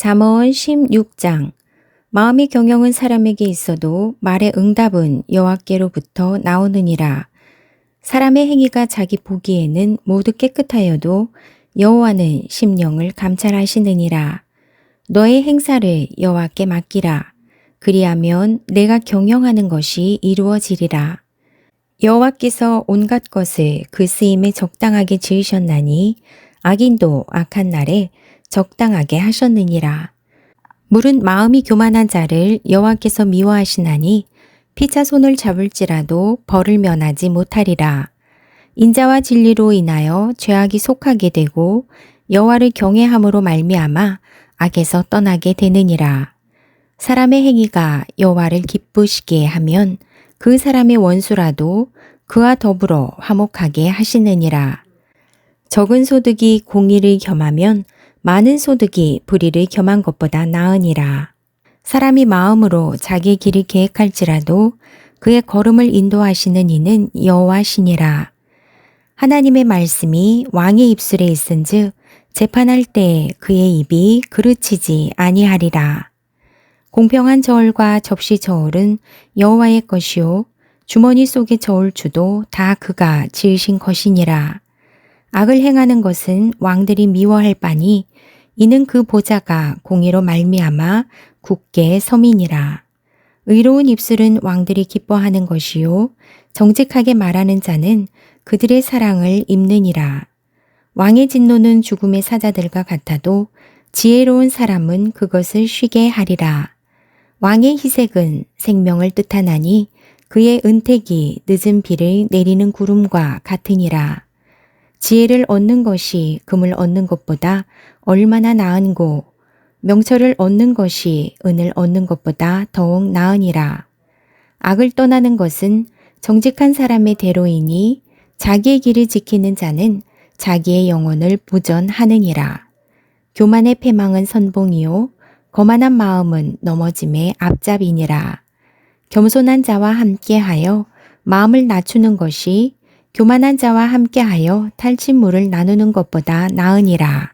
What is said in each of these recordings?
잠언 16장. 마음의 경영은 사람에게 있어도 말의 응답은 여호와께로부터 나오느니라. 사람의 행위가 자기 보기에는 모두 깨끗하여도 여호와는 심령을 감찰하시느니라. 너의 행사를 여호와께 맡기라. 그리하면 내가 경영하는 것이 이루어지리라. 여호와께서 온갖 것을 그 쓰임에 적당하게 지으셨나니 악인도 악한 날에 적당하게 하셨느니라. 물은 마음이 교만한 자를 여호와께서 미워하시나니 피차 손을 잡을지라도 벌을 면하지 못하리라. 인자와 진리로 인하여 죄악이 속하게 되고 여호와를 경외함으로 말미암아 악에서 떠나게 되느니라. 사람의 행위가 여호와를 기쁘시게 하면 그 사람의 원수라도 그와 더불어 화목하게 하시느니라. 적은 소득이 공의를 겸하면 많은 소득이 불의를 겸한 것보다 나으니라. 사람이 마음으로 자기의 길을 계획할지라도 그의 걸음을 인도하시는 이는 여호와시니라. 하나님의 말씀이 왕의 입술에 있은즉 재판할 때에 그의 입이 그르치지 아니하리라. 공평한 저울과 접시 저울은 여호와의 것이요 주머니 속의 저울추도 다 그가 지으신 것이니라. 악을 행하는 것은 왕들이 미워할 바니 이는 그 보좌가 공의로 말미암아 굳게 섬이니라. 의로운 입술은 왕들이 기뻐하는 것이요 정직하게 말하는 자는 그들의 사랑을 입느니라. 왕의 진노는 죽음의 사자들과 같아도 지혜로운 사람은 그것을 쉬게 하리라. 왕의 희색은 생명을 뜻하나니 그의 은택이 늦은 비를 내리는 구름과 같으니라. 지혜를 얻는 것이 금을 얻는 것보다 얼마나 나은고 명철을 얻는 것이 은을 얻는 것보다 더욱 나으니라. 악을 떠나는 것은 정직한 사람의 대로이니 자기의 길을 지키는 자는 자기의 영혼을 보전하느니라. 교만의 패망은 선봉이요 거만한 마음은 넘어짐의 앞잡이니라. 겸손한 자와 함께하여 마음을 낮추는 것이 교만한 자와 함께하여 탈진물을 나누는 것보다 나으니라.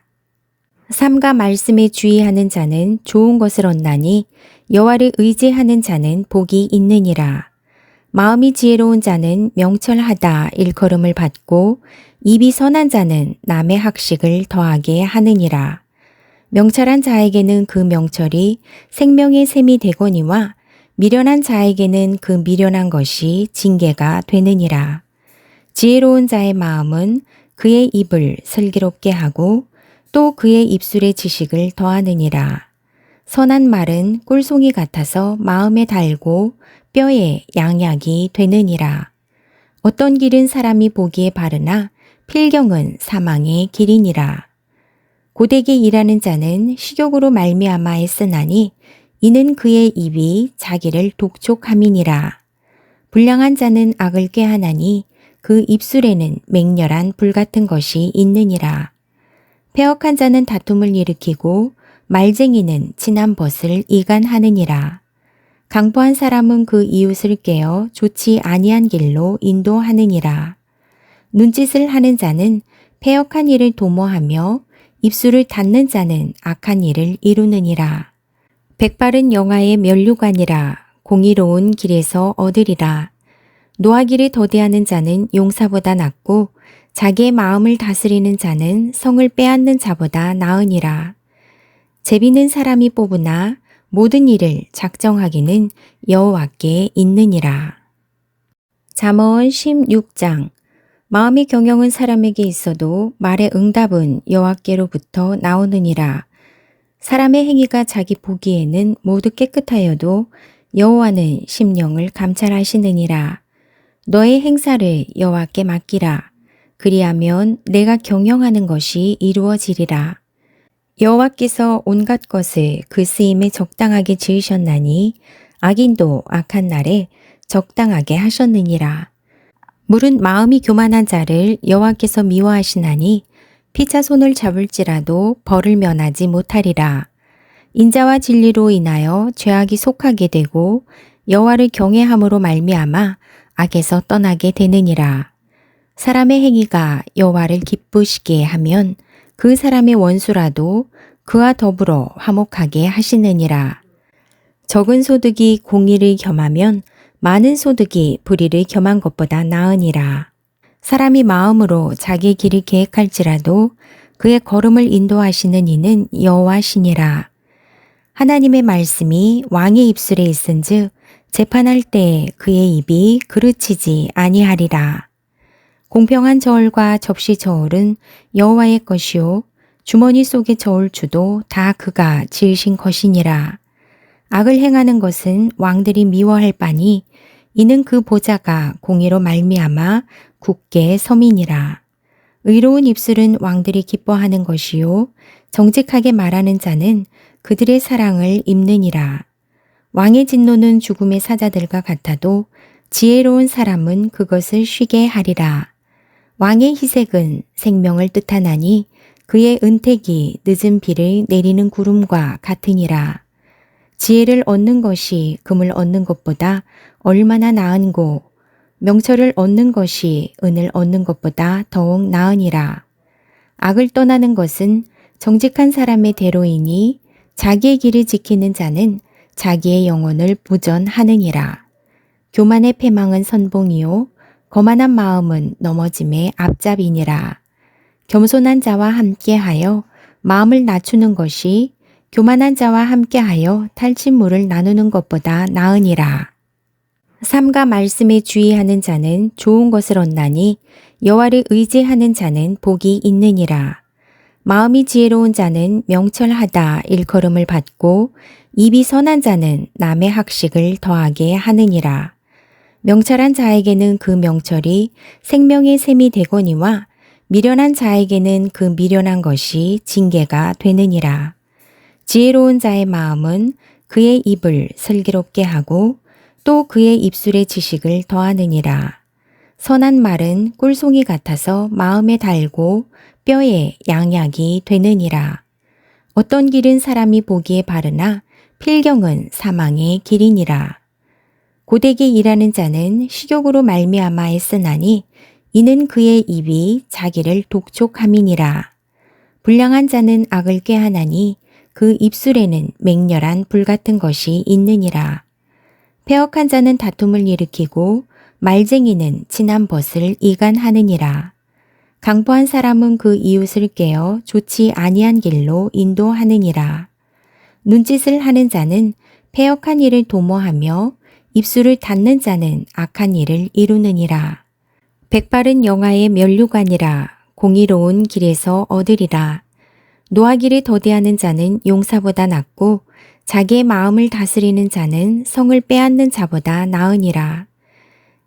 삼가 말씀에 주의하는 자는 좋은 것을 얻나니 여호와를 의지하는 자는 복이 있느니라. 마음이 지혜로운 자는 명철하다 일컬음을 받고 입이 선한 자는 남의 학식을 더하게 하느니라. 명철한 자에게는 그 명철이 생명의 샘이 되거니와 미련한 자에게는 그 미련한 것이 징계가 되느니라. 지혜로운 자의 마음은 그의 입을 슬기롭게 하고 또 그의 입술의 지식을 더하느니라. 선한 말은 꿀송이 같아서 마음에 달고 뼈에 양약이 되느니라. 어떤 길은 사람이 보기에 바르나 필경은 사망의 길이니라. 고되게 일하는 자는 식욕으로 말미암아 애쓰나니 이는 그의 입이 자기를 독촉함이니라. 불량한 자는 악을 꾀하나니 그 입술에는 맹렬한 불같은 것이 있느니라. 패역한 자는 다툼을 일으키고 말쟁이는 진한 벗을 이간하느니라. 강포한 사람은 그 이웃을 깨어 좋지 아니한 길로 인도하느니라. 눈짓을 하는 자는 패역한 일을 도모하며 입술을 닫는 자는 악한 일을 이루느니라. 백발은 영화의 면류관이라 공의로운 길에서 얻으리라. 노하기를 더디하는 자는 용사보다 낫고 자기의 마음을 다스리는 자는 성을 빼앗는 자보다 나으니라. 제비는 사람이 뽑으나 모든 일을 작정하기는 여호와께 있느니라. 잠언 16장. 마음의 경영은 사람에게 있어도 말의 응답은 여호와께로부터 나오느니라. 사람의 행위가 자기 보기에는 모두 깨끗하여도 여호와는 심령을 감찰하시느니라. 너의 행사를 여호와께 맡기라. 그리하면 내가 경영하는 것이 이루어지리라. 여호와께서 온갖 것을 그 쓰임에 적당하게 지으셨나니 악인도 악한 날에 적당하게 하셨느니라. 물은 마음이 교만한 자를 여호와께서 미워하시나니 피차 손을 잡을지라도 벌을 면하지 못하리라. 인자와 진리로 인하여 죄악이 속하게 되고 여호와를 경외함으로 말미암아 악에서 떠나게 되느니라. 사람의 행위가 여호와를 기쁘시게 하면 그 사람의 원수라도 그와 더불어 화목하게 하시느니라. 적은 소득이 공의를 겸하면 많은 소득이 불의를 겸한 것보다 나으니라. 사람이 마음으로 자기 길을 계획할지라도 그의 걸음을 인도하시는 이는 여호와시니라. 하나님의 말씀이 왕의 입술에 있은즉 재판할 때에 그의 입이 그르치지 아니하리라. 공평한 저울과 접시 저울은 여호와의 것이요 주머니 속의 저울추도 다 그가 지으신 것이니라. 악을 행하는 것은 왕들이 미워할 바니 이는 그 보좌가 공의로 말미암아 굳게 서민이라. 의로운 입술은 왕들이 기뻐하는 것이요 정직하게 말하는 자는 그들의 사랑을 입느니라. 왕의 진노는 죽음의 사자들과 같아도 지혜로운 사람은 그것을 쉬게 하리라. 왕의 희색은 생명을 뜻하나니 그의 은택이 늦은 비를 내리는 구름과 같으니라. 지혜를 얻는 것이 금을 얻는 것보다 얼마나 나은고 명철을 얻는 것이 은을 얻는 것보다 더욱 나으니라. 악을 떠나는 것은 정직한 사람의 대로이니 자기의 길을 지키는 자는 자기의 영혼을 보전하느니라. 교만의 패망은 선봉이요 거만한 마음은 넘어짐의 앞잡이니라. 겸손한 자와 함께하여 마음을 낮추는 것이 교만한 자와 함께하여 탈진물을 나누는 것보다 나으니라. 삼가 말씀에 주의하는 자는 좋은 것을 얻나니 여호와를 의지하는 자는 복이 있느니라. 마음이 지혜로운 자는 명철하다 일컬음을 받고 입이 선한 자는 남의 학식을 더하게 하느니라. 명철한 자에게는 그 명철이 생명의 샘이 되거니와 미련한 자에게는 그 미련한 것이 징계가 되느니라. 지혜로운 자의 마음은 그의 입을 슬기롭게 하고 또 그의 입술의 지식을 더하느니라. 선한 말은 꿀송이 같아서 마음에 달고 뼈에 양약이 되느니라. 어떤 길은 사람이 보기에 바르나 필경은 사망의 길이니라. 고되게 일하는 자는 식욕으로 말미암아 애쓰나니 이는 그의 입이 자기를 독촉함이니라. 불량한 자는 악을 꾀하나니 그 입술에는 맹렬한 불같은 것이 있느니라. 패역한 자는 다툼을 일으키고 말쟁이는 진한 벗을 이간하느니라. 강포한 사람은 그 이웃을 깨어 좋지 아니한 길로 인도하느니라. 눈짓을 하는 자는 패역한 일을 도모하며 입술을 닫는 자는 악한 일을 이루느니라. 백발은 영아의 면류관이라 공의로운 길에서 얻으리라. 노하기를 더디하는 자는 용사보다 낫고 자기의 마음을 다스리는 자는 성을 빼앗는 자보다 나으니라.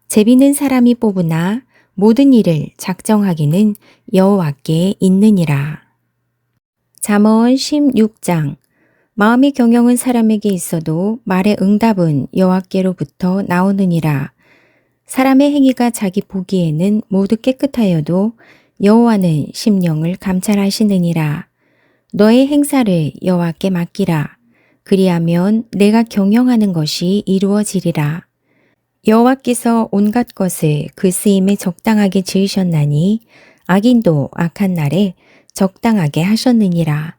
제비는 사람이 뽑으나 모든 일을 작정하기는 여호와께 있느니라. 잠언 16장. 마음의 경영은 사람에게 있어도 말의 응답은 여호와께로부터 나오느니라. 사람의 행위가 자기 보기에는 모두 깨끗하여도 여호와는 심령을 감찰하시느니라. 너의 행사를 여호와께 맡기라. 그리하면 내가 경영하는 것이 이루어지리라. 여호와께서 온갖 것을 그 쓰임에 적당하게 지으셨나니 악인도 악한 날에 적당하게 하셨느니라.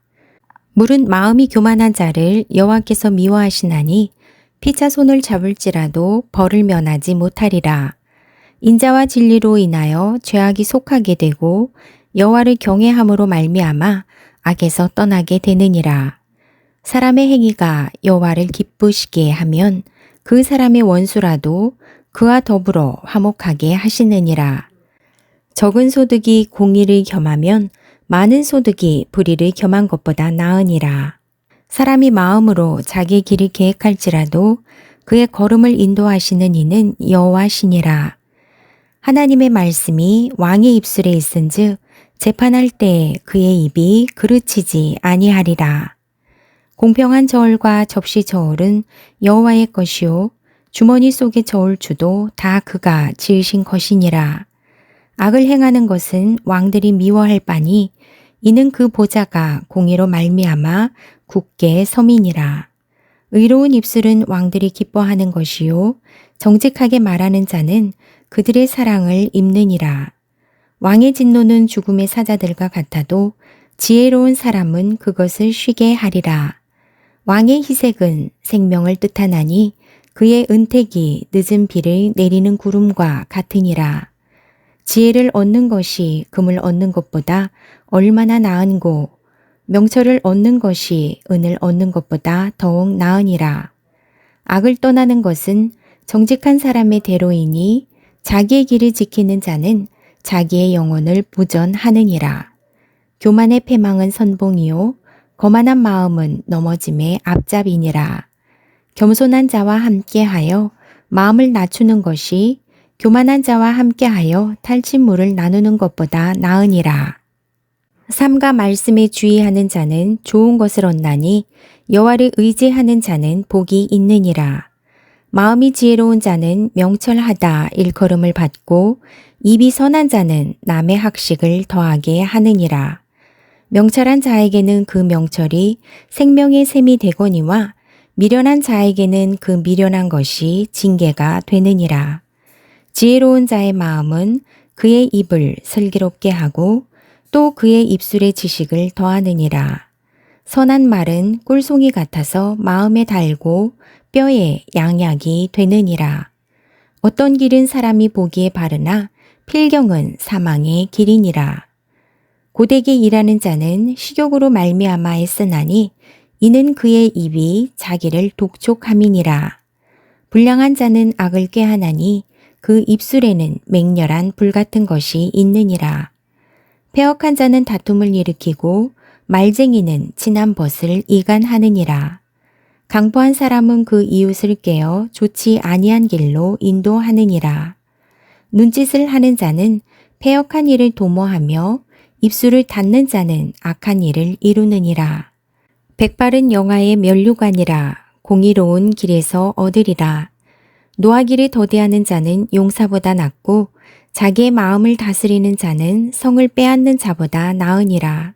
물은 마음이 교만한 자를 여호와께서 미워하시나니 피차 손을 잡을지라도 벌을 면하지 못하리라. 인자와 진리로 인하여 죄악이 속하게 되고 여호와를 경외함으로 말미암아 악에서 떠나게 되느니라. 사람의 행위가 여호와를 기쁘시게 하면 그 사람의 원수라도 그와 더불어 화목하게 하시느니라. 적은 소득이 공의를 겸하면 많은 소득이 불의를 겸한 것보다 나으니라. 사람이 마음으로 자기의 길을 계획할지라도 그의 걸음을 인도하시는 이는 여호와시니라. 하나님의 말씀이 왕의 입술에 있은즉 재판할 때에 그의 입이 그르치지 아니하리라. 공평한 저울과 접시 저울은 여호와의 것이요 주머니 속의 저울추도 다 그가 지으신 것이니라. 악을 행하는 것은 왕들이 미워할 바니 이는 그 보좌가 공의로 말미암아 굳게 서민이라. 의로운 입술은 왕들이 기뻐하는 것이요 정직하게 말하는 자는 그들의 사랑을 입느니라. 왕의 진노는 죽음의 사자들과 같아도 지혜로운 사람은 그것을 쉬게 하리라. 왕의 희색은 생명을 뜻하나니 그의 은택이 늦은 비를 내리는 구름과 같으니라. 지혜를 얻는 것이 금을 얻는 것보다 얼마나 나은고 명철을 얻는 것이 은을 얻는 것보다 더욱 나으니라. 악을 떠나는 것은 정직한 사람의 대로이니 자기의 길을 지키는 자는 자기의 영혼을 보전하느니라. 교만의 패망은 선봉이요 거만한 마음은 넘어짐의 앞잡이니라. 겸손한 자와 함께하여 마음을 낮추는 것이 교만한 자와 함께하여 탈진물을 나누는 것보다 나으니라. 삼가 말씀에 주의하는 자는 좋은 것을 얻나니 여호와를 의지하는 자는 복이 있느니라. 마음이 지혜로운 자는 명철하다 일컬음을 받고 입이 선한 자는 남의 학식을 더하게 하느니라. 명철한 자에게는 그 명철이 생명의 샘이 되거니와 미련한 자에게는 그 미련한 것이 징계가 되느니라. 지혜로운 자의 마음은 그의 입을 슬기롭게 하고 또 그의 입술의 지식을 더하느니라. 선한 말은 꿀송이 같아서 마음에 달고 뼈에 양약이 되느니라. 어떤 길은 사람이 보기에 바르나 필경은 사망의 길이니라. 고되게 일하는 자는 식욕으로 말미암아 애쓰나니 이는 그의 입이 자기를 독촉함이니라. 불량한 자는 악을 꾀하나니 그 입술에는 맹렬한 불 같은 것이 있느니라. 패역한 자는 다툼을 일으키고 말쟁이는 진한 벗을 이간하느니라. 강포한 사람은 그 이웃을 깨어 좋지 아니한 길로 인도하느니라. 눈짓을 하는 자는 패역한 일을 도모하며 입술을 닫는 자는 악한 일을 이루느니라. 백발은 영아의 면류관이라 공의로운 길에서 얻으리라. 노하기를 더디하는 자는 용사보다 낫고 자기의 마음을 다스리는 자는 성을 빼앗는 자보다 나으니라.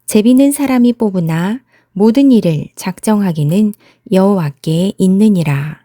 제비는 사람이 뽑으나 모든 일을 작정하기는 여호와께 있느니라.